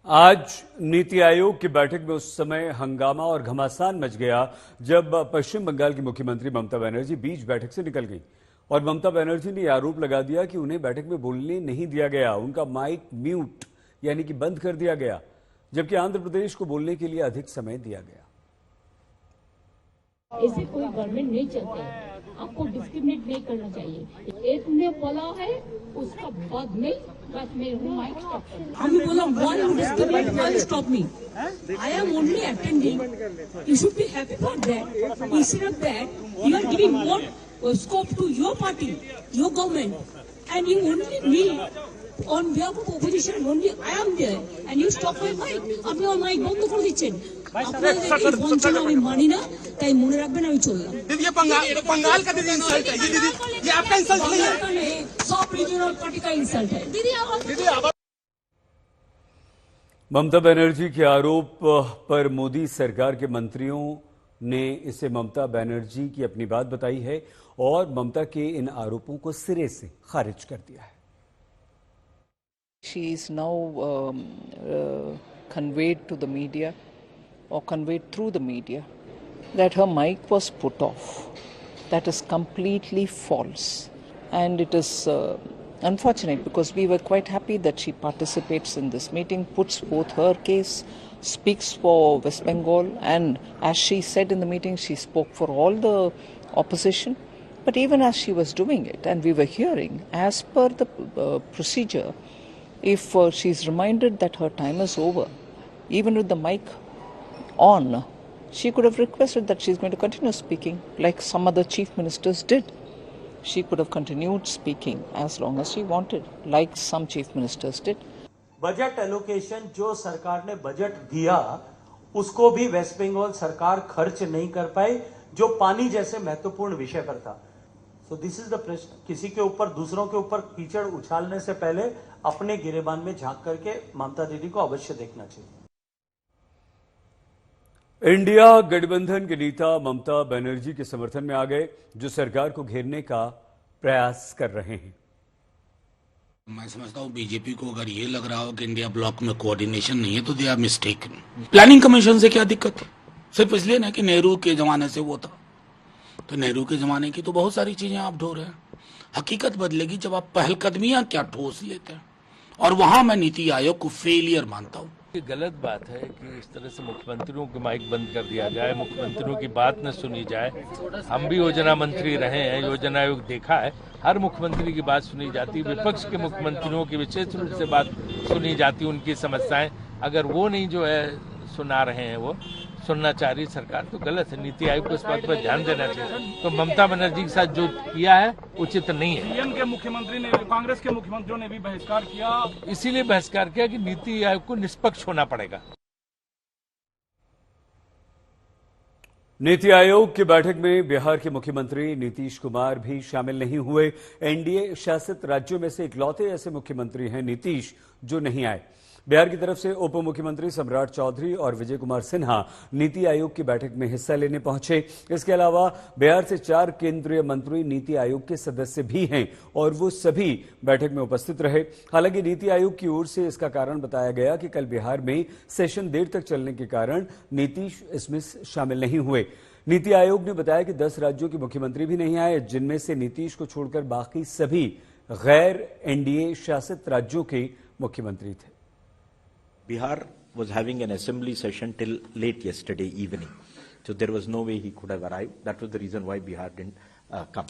आज नीति आयोग की बैठक में उस समय हंगामा और घमासान मच गया जब पश्चिम बंगाल की मुख्यमंत्री ममता बनर्जी बीच बैठक से निकल गई और ममता बनर्जी ने आरोप लगा दिया कि उन्हें बैठक में बोलने नहीं दिया गया, उनका माइक म्यूट यानी कि बंद कर दिया गया, जबकि आंध्र प्रदेश को बोलने के लिए अधिक समय दिया गया। ऐसे कोई गवर्नमेंट नहीं चलते, आपको डिस्क्रिमिनेट नहीं करना चाहिए। एक ने बोला है उसका बाद में बस मैं माइक स्टॉप আমি বললাম why you discriminate, why you stop me? I am only attending. You should be happy for that. Instead of that, you are giving more scope to your party, your government, and you only me on behalf of opposition. Only I am there, and you stop my mic. আপনি আমার mic বন্ধ করে দিচ্ছেন। আপনাদের এই বঞ্চনা আমি মানি না, তাই মনে রাখবেন আমি চললাম। दीदी ये बंगाल का दीदी इंसल्ट है, ये आपका इंसल्ट नहीं है, सब रीजनल पार्टी का इंसल्ट है। दीदी ममता बनर्जी के आरोप पर मोदी सरकार के मंत्रियों ने इसे ममता बनर्जी की अपनी बात बताई है और ममता के इन आरोपों को सिरे से खारिज कर दिया है। She is now conveyed to the media or conveyed through the media that her mic was put off. That is completely false, and it is unfortunate because we were quite happy that she participates in this meeting, puts forth her case, speaks for West Bengal, and as she said in the meeting, she spoke for all the opposition. But even as she was doing it, and we were hearing, as per the procedure, if she is reminded that her time is over, even with the mic on, she could have requested that she is going to continue speaking like some other chief ministers did. She could have continued speaking as long as she wanted, like some chief ministers did. Budget allocation जो सरकार ने budget दिया उसको भी waste Bengal सरकार खर्च नहीं कर पाई, जो पानी जैसे महत्वपूर्ण विषय पर था। सो दिस इज द प्रश्न, किसी के ऊपर दूसरों के ऊपर कीचड़ उछालने से पहले अपने गिरेबान में झांक करके ममता दीदी को अवश्य देखना चाहिए। इंडिया गठबंधन के नेता ममता बनर्जी के समर्थन में आ गए, जो सरकार को घेरने का प्रयास कर रहे हैं। मैं समझता हूँ बीजेपी को अगर ये लग रहा हो कि इंडिया ब्लॉक में कोऑर्डिनेशन नहीं है तो they are mistaken. Planning commission से क्या दिक्कत है? सिर्फ इसलिए ना कि नेहरू के जमाने से वो था, तो नेहरू के जमाने की तो बहुत सारी चीजें आप ढो रहे हैं। हकीकत बदलेगी जब आप पहलकदमियां क्या ठोस लेते हैं, और वहां मैं नीति आयोग को फेलियर मानता हूँ। ये गलत बात है कि इस तरह से मुख्यमंत्रियों को माइक बंद कर दिया जाए, मुख्यमंत्रियों की बात न सुनी जाए। हम भी योजना मंत्री रहे हैं, योजना आयोग देखा है, हर मुख्यमंत्री की बात सुनी जाती, विपक्ष के मुख्यमंत्रियों की विशेष रूप से बात सुनी जाती, उनकी समस्याएं अगर वो नहीं जो है सुना रहे हैं, वो सुनना चाह रही सरकार, तो गलत है। नीति आयोग को इस बात पर ध्यान देना चाहिए। तो ममता बनर्जी के साथ जो किया है उचित नहीं है। सीएम के मुख्यमंत्री ने, कांग्रेस के मुख्यमंत्रियों ने भी बहिष्कार किया, इसीलिए बहिष्कार किया कि नीति आयोग को निष्पक्ष होना पड़ेगा। नीति आयोग की बैठक में बिहार के मुख्यमंत्री नीतीश कुमार भी शामिल नहीं हुए। एनडीए शासित राज्यों में से इकलौते ऐसे मुख्यमंत्री हैं नीतीश जो नहीं आए। बिहार की तरफ से उप मुख्यमंत्री सम्राट चौधरी और विजय कुमार सिन्हा नीति आयोग की बैठक में हिस्सा लेने पहुंचे। इसके अलावा बिहार से 4 केंद्रीय मंत्री नीति आयोग के सदस्य भी हैं और वो सभी बैठक में उपस्थित रहे। हालांकि नीति आयोग की ओर से इसका कारण बताया गया कि कल बिहार में सेशन देर तक चलने के कारण नीतीश इसमें शामिल नहीं हुए। नीति आयोग ने बताया कि 10 राज्यों के मुख्यमंत्री भी नहीं आए, जिनमें से नीतीश को छोड़कर बाकी सभी गैर एनडीए शासित राज्यों के मुख्यमंत्री थे। Bihar was having an assembly session till late yesterday evening. So there was no way he could have arrived. That was the reason why Bihar didn't come.